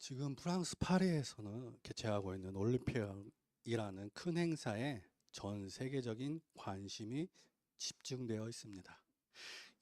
지금 프랑스 파리에서는 개최하고 있는 올림픽이라는 큰 행사에 전 세계적인 관심이 집중되어 있습니다.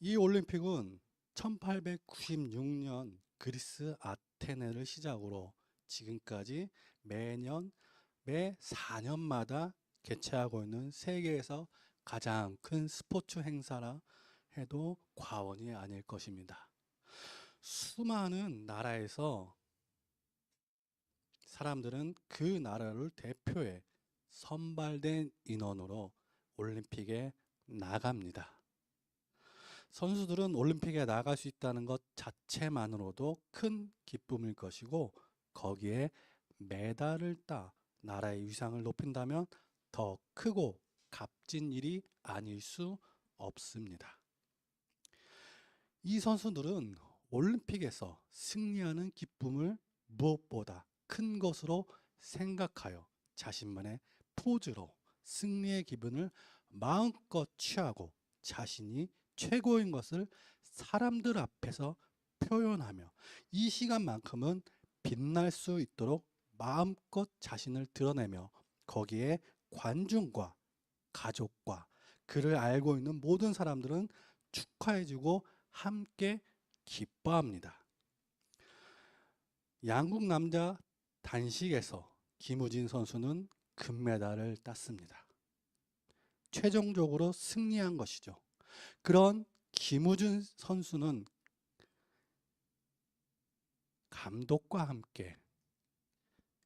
이 올림픽은 1896년 그리스 아테네를 시작으로 지금까지 매년 매 4년마다 개최하고 있는 세계에서 가장 큰 스포츠 행사라 해도 과언이 아닐 것입니다. 수많은 나라에서 사람들은 그 나라를 대표해 선발된 인원으로 올림픽에 나갑니다. 선수들은 올림픽에 나갈 수 있다는 것 자체만으로도 큰 기쁨일 것이고, 거기에 메달을 따 나라의 위상을 높인다면 더 크고 값진 일이 아닐 수 없습니다. 이 선수들은 올림픽에서 승리하는 기쁨을 무엇보다 큰 것으로 생각하여 자신만의 포즈로 승리의 기분을 마음껏 취하고 자신이 최고인 것을 사람들 앞에서 표현하며 이 시간만큼은 빛날 수 있도록 마음껏 자신을 드러내며 거기에 관중과 가족과 그를 알고 있는 모든 사람들은 축하해주고 함께 기뻐합니다. 양궁 남자 단식에서 김우진 선수는 금메달을 땄습니다. 최종적으로 승리한 것이죠. 그런 김우진 선수는 감독과 함께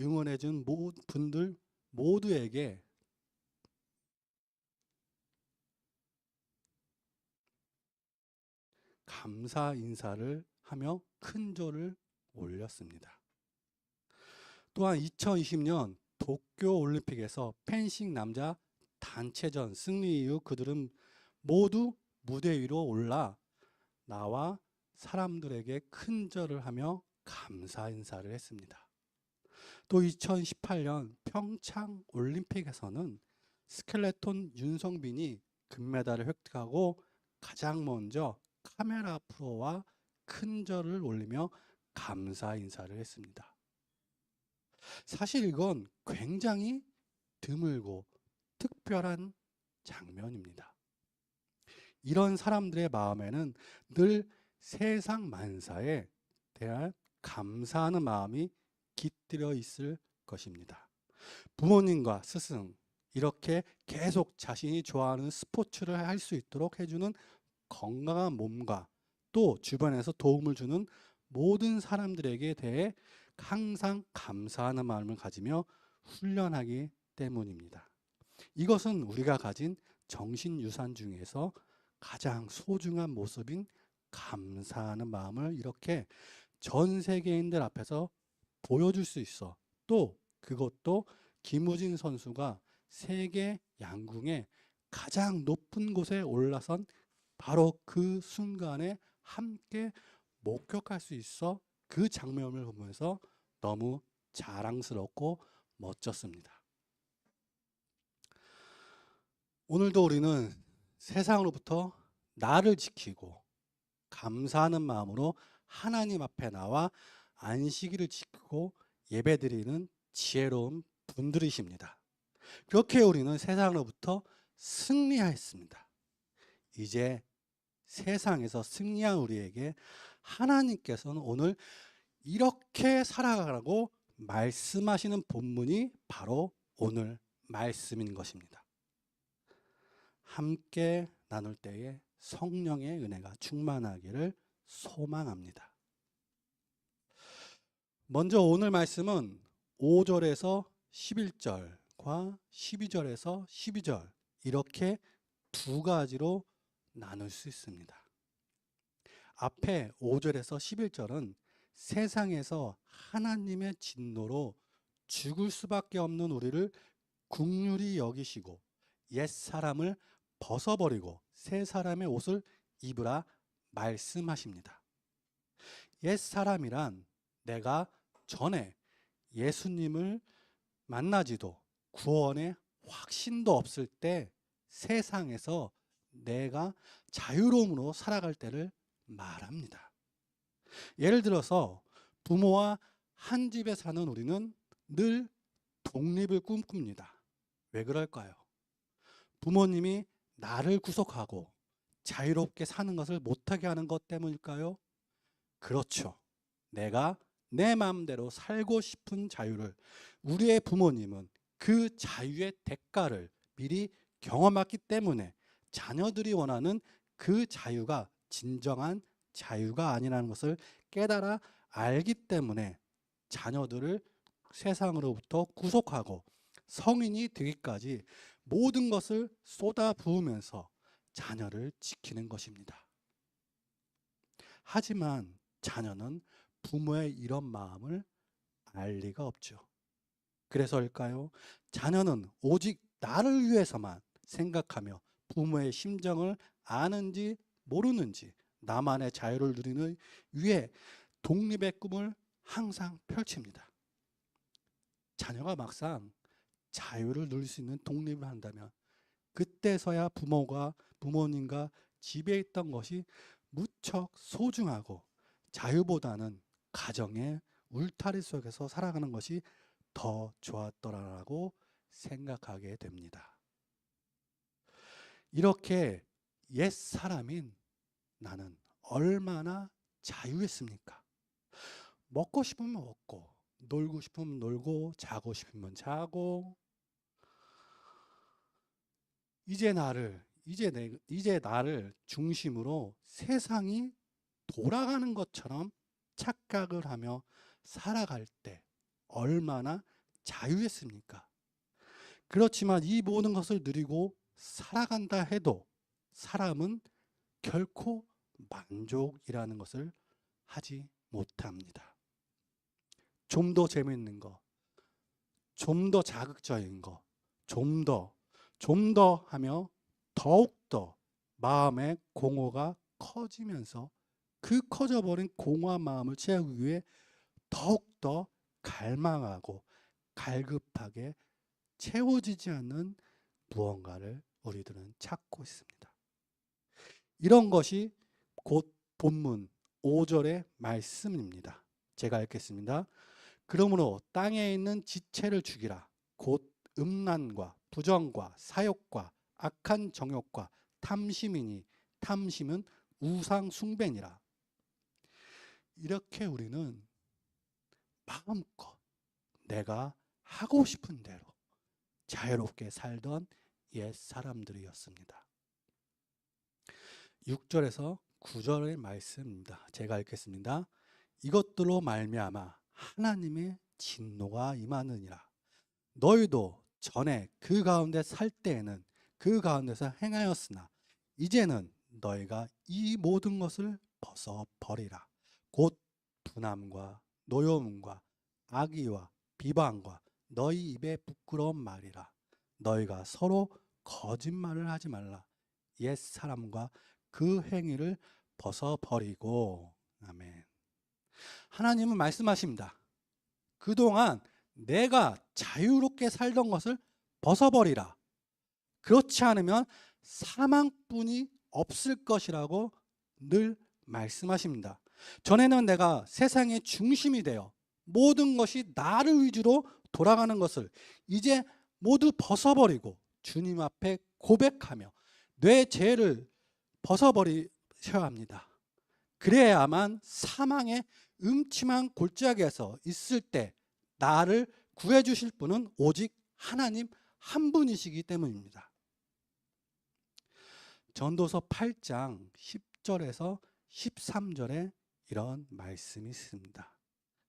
응원해준 분들 모두에게 감사 인사를 하며 큰 절을 올렸습니다. 또한 2020년 도쿄 올림픽에서 펜싱 남자 단체전 승리 이후 그들은 모두 무대 위로 올라 나와 사람들에게 큰 절을 하며 감사 인사를 했습니다. 또 2018년 평창 올림픽에서는 스켈레톤 윤성빈이 금메달을 획득하고 가장 먼저 카메라 앞으로 와 큰 절을 올리며 감사 인사를 했습니다. 사실 이건 굉장히 드물고 특별한 장면입니다. 이런 사람들의 마음에는 늘 세상 만사에 대한 감사하는 마음이 깃들여 있을 것입니다. 부모님과 스승, 이렇게 계속 자신이 좋아하는 스포츠를 할 수 있도록 해주는 건강한 몸과 또 주변에서 도움을 주는 모든 사람들에게 대해 항상 감사하는 마음을 가지며 훈련하기 때문입니다. 이것은 우리가 가진 정신유산 중에서 가장 소중한 모습인 감사하는 마음을 이렇게 전 세계인들 앞에서 보여줄 수 있어. 또 그것도 김우진 선수가 세계 양궁의 가장 높은 곳에 올라선 바로 그 순간에 함께 목격할 수 있어 그 장면을 보면서 너무 자랑스럽고 멋졌습니다. 오늘도 우리는 세상으로부터 나를 지키고 감사하는 마음으로 하나님 앞에 나와 안식일을 지키고 예배드리는 지혜로운 분들이십니다. 그렇게 우리는 세상으로부터 승리하였습니다. 이제 세상에서 승리한 우리에게 하나님께서는 오늘 이렇게 살아가라고 말씀하시는 본문이 바로 오늘 말씀인 것입니다. 함께 나눌 때에 성령의 은혜가 충만하기를 소망합니다. 먼저 오늘 말씀은 5절에서 11절과 12절에서 12절 이렇게 두 가지로 나눌 수 있습니다. 앞에 5절에서 11절은 세상에서 하나님의 진노로 죽을 수밖에 없는 우리를 긍휼히 여기시고 옛사람을 벗어버리고 새 사람의 옷을 입으라 말씀하십니다. 옛사람이란 내가 전에 예수님을 만나지도 구원의 확신도 없을 때 세상에서 내가 자유로움으로 살아갈 때를 말합니다. 예를 들어서 부모와 한 집에 사는 우리는 늘 독립을 꿈꿉니다. 왜 그럴까요? 부모님이 나를 구속하고 자유롭게 사는 것을 못하게 하는 것 때문일까요? 그렇죠. 내가 내 마음대로 살고 싶은 자유를, 우리의 부모님은 그 자유의 대가를 미리 경험했기 때문에 자녀들이 원하는 그 자유가 진정한 자유가 아니라는 것을 깨달아 알기 때문에 자녀들을 세상으로부터 구속하고 성인이 되기까지 모든 것을 쏟아부으면서 자녀를 지키는 것입니다. 하지만 자녀는 부모의 이런 마음을 알 리가 없죠. 그래서일까요? 자녀는 오직 나를 위해서만 생각하며 부모의 심정을 아는지 모르는지 나만의 자유를 누리는 위해 독립의 꿈을 항상 펼칩니다. 자녀가 막상 자유를 누릴 수 있는 독립을 한다면 그때서야 부모님과 집에 있던 것이 무척 소중하고 자유보다는 가정의 울타리 속에서 살아가는 것이 더 좋았더라라고 생각하게 됩니다. 이렇게 옛 사람인 나는 얼마나 자유했습니까? 먹고 싶으면 먹고, 놀고 싶으면 놀고, 자고 싶으면 자고, 이제 나를 중심으로 세상이 돌아가는 것처럼 착각을 하며 살아갈 때 얼마나 자유했습니까? 그렇지만 이 모든 것을 누리고 살아간다 해도 사람은 결코 만족이라는 것을 하지 못합니다. 좀 더 재미있는 거, 좀 더 자극적인 거, 좀 더 하며 더욱더 마음의 공허가 커지면서 그 커져버린 공허한 마음을 채우기 위해 더욱더 갈망하고 갈급하게 채워지지 않는 무언가를 우리들은 찾고 있습니다. 이런 것이 곧 본문 5절의 말씀입니다. 제가 읽겠습니다. 그러므로 땅에 있는 지체를 죽이라. 곧 음란과 부정과 사욕과 악한 정욕과 탐심이니 탐심은 우상 숭배니라. 이렇게 우리는 마음껏 내가 하고 싶은 대로 자유롭게 살던 옛 사람들이었습니다. 6절에서 9절의 말씀입니다. 제가 읽겠습니다. 이것들로 말미암아 하나님의 진노가 임하느니라. 너희도 전에 그 가운데 살 때에는 그 가운데서 행하였으나 이제는 너희가 이 모든 것을 벗어버리라. 곧 분함과 노여움과 악의와 비방과 너희 입에 부끄러운 말이라. 너희가 서로 거짓말을 하지 말라. 옛 사람과 그 행위를 벗어버리고. 아멘. 하나님은 말씀하십니다. 그동안 내가 자유롭게 살던 것을 벗어버리라. 그렇지 않으면 사망뿐이 없을 것이라고 늘 말씀하십니다. 전에는 내가 세상의 중심이 되어 모든 것이 나를 위주로 돌아가는 것을 이제 모두 벗어버리고 주님 앞에 고백하며 내 죄를 벗어버리셔야 합니다. 그래야만 사망의 음침한 골짜기에서 있을 때 나를 구해 주실 분은 오직 하나님 한 분이시기 때문입니다. 전도서 8장 10절에서 13절에 이런 말씀이 있습니다.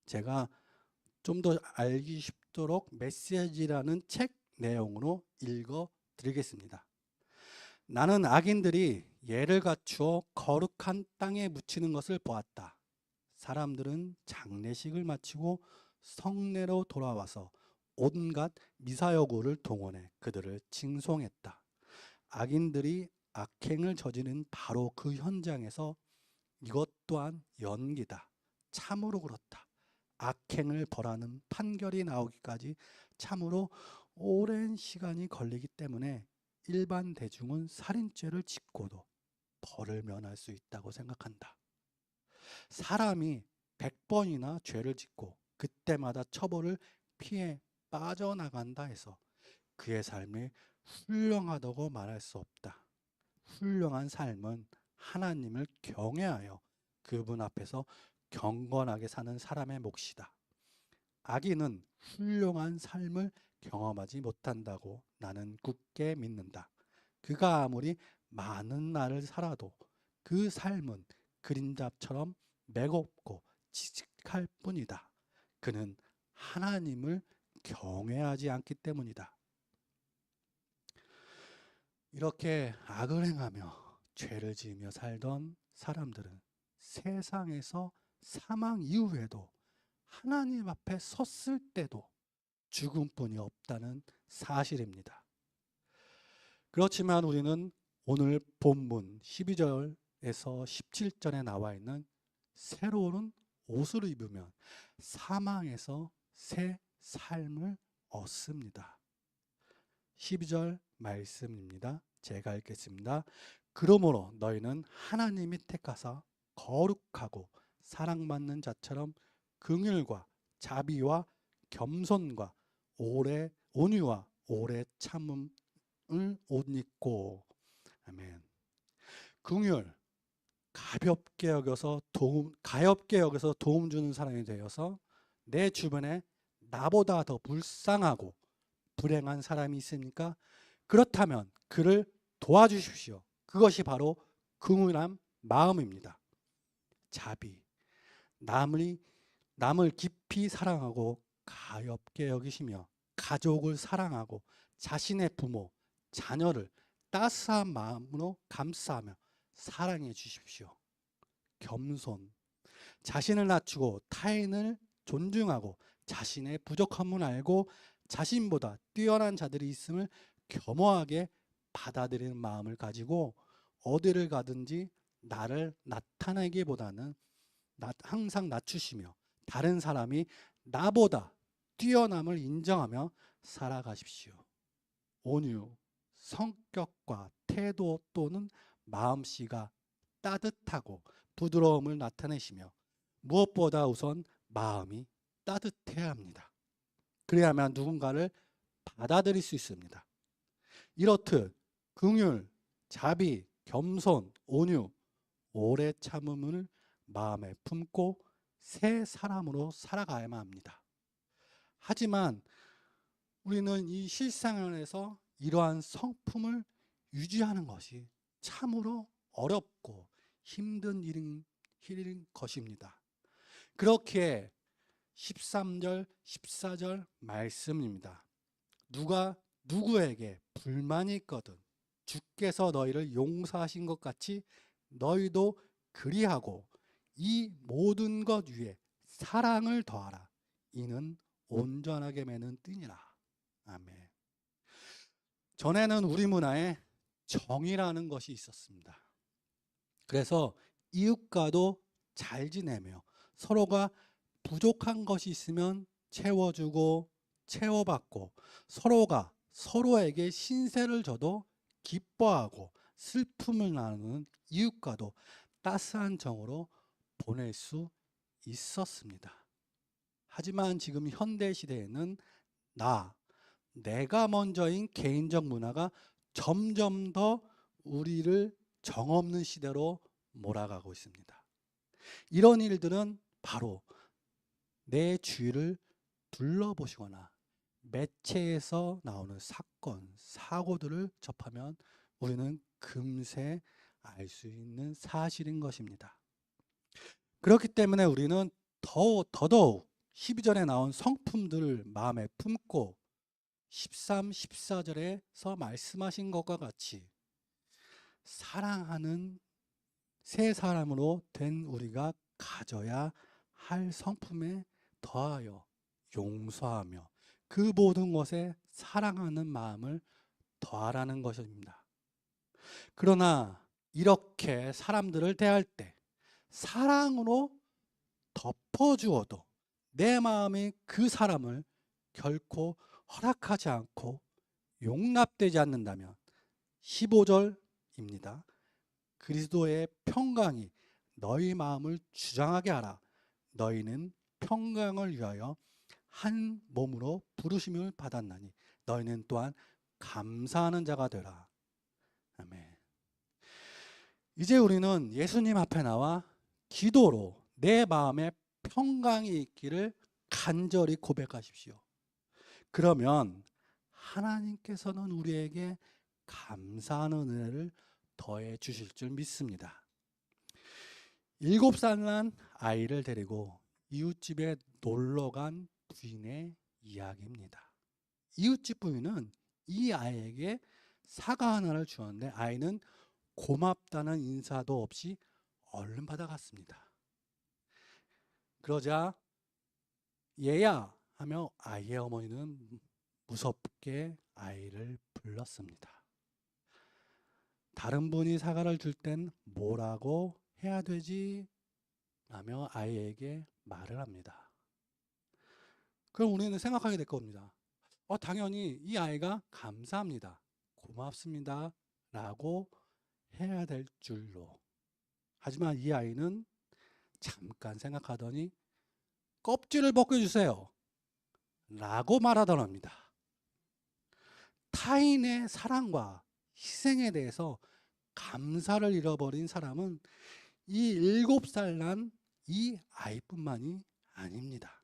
제가 좀 더 알기 쉽도록 메시지라는 책 내용으로 읽어 드리겠습니다. 나는 악인들이 예를 갖추어 거룩한 땅에 묻히는 것을 보았다. 사람들은 장례식을 마치고 성내로 돌아와서 온갖 미사여구를 동원해 그들을 징송했다. 악인들이 악행을 저지른 바로 그 현장에서 이것 또한 연기다. 참으로 그렇다. 악행을 벌하는 판결이 나오기까지 참으로 오랜 시간이 걸리기 때문에 일반 대중은 살인죄를 짓고도 벌을 면할 수 있다고 생각한다. 사람이 100번이나 죄를 짓고 그때마다 처벌을 피해 빠져나간다 해서 그의 삶이 훌륭하다고 말할 수 없다. 훌륭한 삶은 하나님을 경외하여 그분 앞에서 경건하게 사는 사람의 몫이다. 악인은 훌륭한 삶을 경험하지 못한다고 나는 굳게 믿는다. 그가 아무리 많은 날을 살아도 그 삶은 그림자처럼 매겁고 지직할 뿐이다. 그는 하나님을 경외하지 않기 때문이다. 이렇게 악을 행하며 죄를 지으며 살던 사람들은 세상에서 사망 이후에도 하나님 앞에 섰을 때도 죽음뿐이 없다는 사실입니다. 그렇지만 우리는 오늘 본문 12절에서 17절에 나와 있는 새로운 옷을 입으면 사망에서 새 삶을 얻습니다. 12절 말씀입니다. 제가 읽겠습니다. 그러므로 너희는 하나님이 택하사 거룩하고 사랑받는 자처럼 긍휼과 자비와 겸손과 오래 온유와 오래 참음을 옷 입고. 아멘. 긍휼, 가볍게 여겨서 도움 주는 사람이 되어서 내 주변에 나보다 더 불쌍하고 불행한 사람이 있습니까? 그렇다면 그를 도와주십시오. 그것이 바로 긍휼한 마음입니다. 자비, 남을 깊이 사랑하고 가엾게 여기시며 가족을 사랑하고 자신의 부모, 자녀를 따스한 마음으로 감싸며 사랑해 주십시오. 겸손, 자신을 낮추고 타인을 존중하고 자신의 부족함을 알고 자신보다 뛰어난 자들이 있음을 겸허하게 받아들이는 마음을 가지고 어디를 가든지 나를 나타내기보다는 항상 낮추시며 다른 사람이 나보다 뛰어남을 인정하며 살아가십시오. 온유, 성격과 태도 또는 마음씨가 따뜻하고 부드러움을 나타내시며 무엇보다 우선 마음이 따뜻해야 합니다. 그래야만 누군가를 받아들일 수 있습니다. 이렇듯 긍휼, 자비, 겸손, 온유, 오래 참음을 마음에 품고 새 사람으로 살아가야만 합니다. 하지만 우리는 이 실생활에서 이러한 성품을 유지하는 것이 참으로 어렵고 힘든 일인 것입니다. 그렇게 13절, 14절 말씀입니다. 누가 누구에게 불만이 있거든 주께서 너희를 용서하신 것 같이 너희도 그리하고 이 모든 것 위에 사랑을 더하라. 이는 온전하게 매는 띠니라. 아멘. 전에는 우리 문화에 정이라는 것이 있었습니다. 그래서 이웃과도 잘 지내며 서로가 부족한 것이 있으면 채워주고 채워받고 서로가 서로에게 신세를 져도 기뻐하고 슬픔을 나누는 이웃과도 따스한 정으로 보낼 수 있었습니다. 하지만 지금 현대 시대에는 내가 먼저인 개인적 문화가 점점 더 우리를 정없는 시대로 몰아가고 있습니다. 이런 일들은 바로 내 주위를 둘러보시거나 매체에서 나오는 사건, 사고들을 접하면 우리는 금세 알 수 있는 사실인 것입니다. 그렇기 때문에 우리는 더더욱 12절에 나온 성품들을 마음에 품고 13, 14절에서 말씀하신 것과 같이 사랑하는 새 사람으로 된 우리가 가져야 할 성품에 더하여 용서하며 그 모든 것에 사랑하는 마음을 더하라는 것입니다. 그러나 이렇게 사람들을 대할 때 사랑으로 덮어주어도 내 마음이 그 사람을 결코 허락하지 않고 용납되지 않는다면 15절입니다. 그리스도의 평강이 너희 마음을 주장하게 하라. 너희는 평강을 위하여 한 몸으로 부르심을 받았나니 너희는 또한 감사하는 자가 되라. 아멘. 이제 우리는 예수님 앞에 나와 기도로 내 마음에 평강이 있기를 간절히 고백하십시오. 그러면 하나님께서는 우리에게 감사하는 은혜를 더해 주실 줄 믿습니다. 7살 난 아이를 데리고 이웃집에 놀러간 부인의 이야기입니다. 이웃집 부인은 이 아이에게 사과 하나를 주었는데 아이는 고맙다는 인사도 없이 얼른 받아갔습니다. 그러자 얘야 하며 아이의 어머니는 무섭게 아이를 불렀습니다. 다른 분이 사과를 줄 땐 뭐라고 해야 되지? 라며 아이에게 말을 합니다. 그럼 우리는 생각하게 될 겁니다. 당연히 이 아이가 감사합니다, 고맙습니다 라고 해야 될 줄로. 하지만 이 아이는 잠깐 생각하더니 껍질을 벗겨주세요 라고 말하더랍니다. 타인의 사랑과 희생에 대해서 감사를 잃어버린 사람은 이 7살 난 이 아이뿐만이 아닙니다.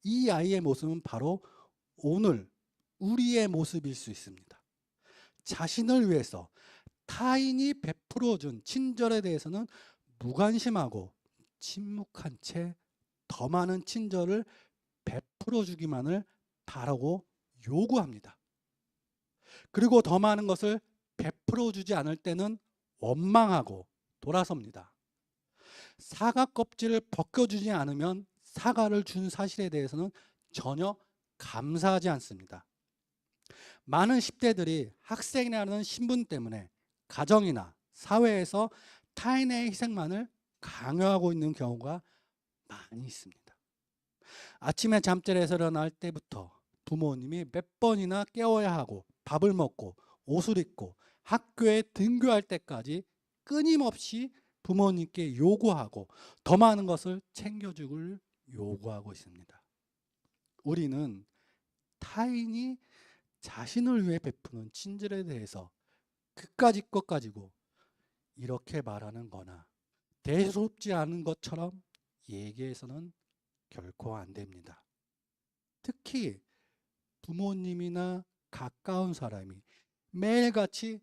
이 아이의 모습은 바로 오늘 우리의 모습일 수 있습니다. 자신을 위해서 타인이 베풀어준 친절에 대해서는 무관심하고 침묵한 채 더 많은 친절을 베풀어 주기만을 바라고 요구합니다. 그리고 더 많은 것을 베풀어 주지 않을 때는 원망하고 돌아섭니다. 사과 껍질을 벗겨주지 않으면 사과를 준 사실에 대해서는 전혀 감사하지 않습니다. 많은 10대들이 학생이라는 신분 때문에 가정이나 사회에서 타인의 희생만을 강요하고 있는 경우가 많이 있습니다. 아침에 잠자리에서 일어날 때부터 부모님이 몇 번이나 깨워야 하고 밥을 먹고 옷을 입고 학교에 등교할 때까지 끊임없이 부모님께 요구하고 더 많은 것을 챙겨주길 요구하고 있습니다. 우리는 타인이 자신을 위해 베푸는 친절에 대해서 그까짓 것 가지고 이렇게 말하는 거나 대수롭지 않은 것처럼 얘기해서는 결코 안 됩니다. 특히 부모님이나 가까운 사람이 매일같이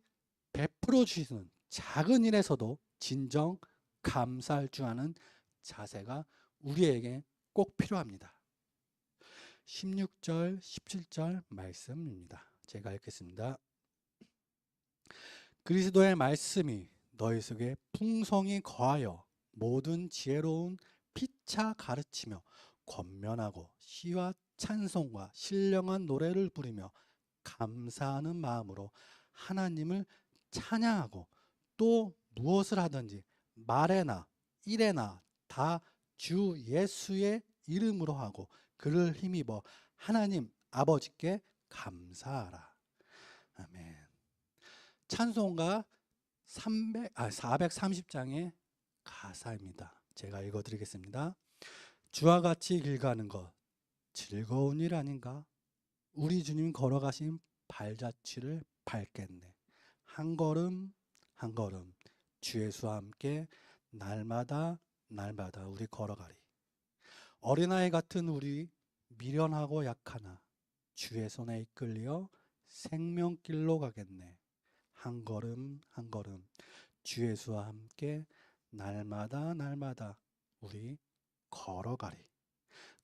베풀어 주시는 작은 일에서도 진정 감사할 줄 아는 자세가 우리에게 꼭 필요합니다. 16절, 17절 말씀입니다. 제가 읽겠습니다. 그리스도의 말씀이 너희 속에 풍성히 거하여 모든 지혜로운 피차 가르치며 권면하고 시와 찬송과 신령한 노래를 부르며 감사하는 마음으로 하나님을 찬양하고 또 무엇을 하든지 말에나 일에나 다 주 예수의 이름으로 하고 그를 힘입어 하나님 아버지께 감사하라. 아멘. 찬송가 430장의 가사입니다. 제가 읽어드리겠습니다. 주와 같이 길 가는 것 즐거운 일 아닌가? 우리 주님 걸어가신 발자취를 밟겠네. 한 걸음 한 걸음 주 예수와 함께 날마다 날마다 우리 걸어가리. 어린아이 같은 우리 미련하고 약하나 주의 손에 이끌려 생명길로 가겠네. 한 걸음 한 걸음 주 예수와 함께 날마다 날마다 우리 걸어가리.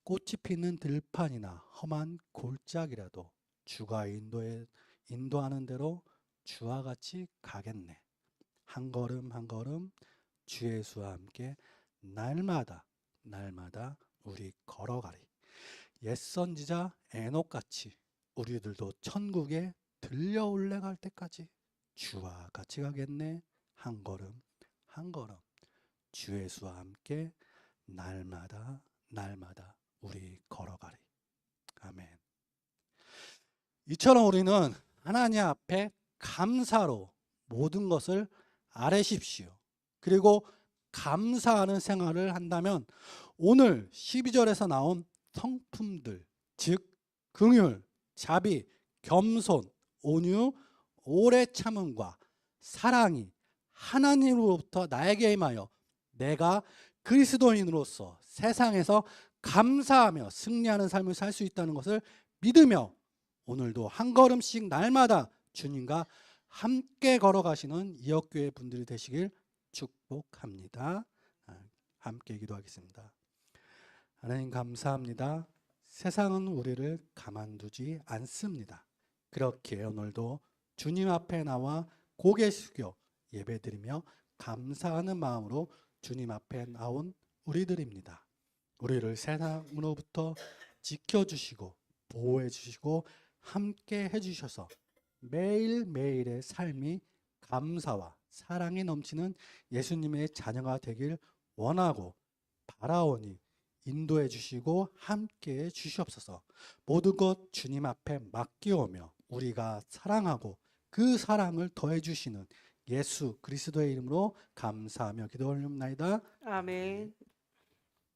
꽃이 피는 들판이나 험한 골짜기라도 주가 인도하는 대로 주와 같이 가겠네. 한 걸음 한 걸음 주 예수와 함께 날마다 날마다 우리 걸어가리. 옛 선지자 에녹같이 우리들도 천국에 들려 올라갈 때까지 주와 같이 가겠네. 한 걸음 한 걸음 주 예수와 함께 날마다 날마다 우리 걸어가리. 아멘. 이처럼 우리는 하나님 앞에 감사로 모든 것을 아뢰십시오. 그리고 감사하는 생활을 한다면 오늘 12절에서 나온 성품들, 즉 긍휼, 자비, 겸손, 온유, 오래 참음과 사랑이 하나님으로부터 나에게 임하여 내가 그리스도인으로서 세상에서 감사하며 승리하는 삶을 살 수 있다는 것을 믿으며 오늘도 한 걸음씩 날마다 주님과 함께 걸어가시는 이역교회 분들이 되시길 축복합니다. 함께 기도하겠습니다. 하나님 감사합니다. 세상은 우리를 가만두지 않습니다. 그렇게 오늘도 주님 앞에 나와 고개 숙여 예배드리며 감사하는 마음으로 주님 앞에 나온 우리들입니다. 우리를 세상으로부터 지켜주시고 보호해주시고 함께 해주셔서 매일매일의 삶이 감사와 사랑이 넘치는 예수님의 자녀가 되길 원하고 바라오니 인도해 주시고 함께해 주시옵소서. 모든 것 주님 앞에 맡기오며 우리가 사랑하고 그 사랑을 더해 주시는 예수 그리스도의 이름으로 감사하며 기도 올립나이다. 아멘.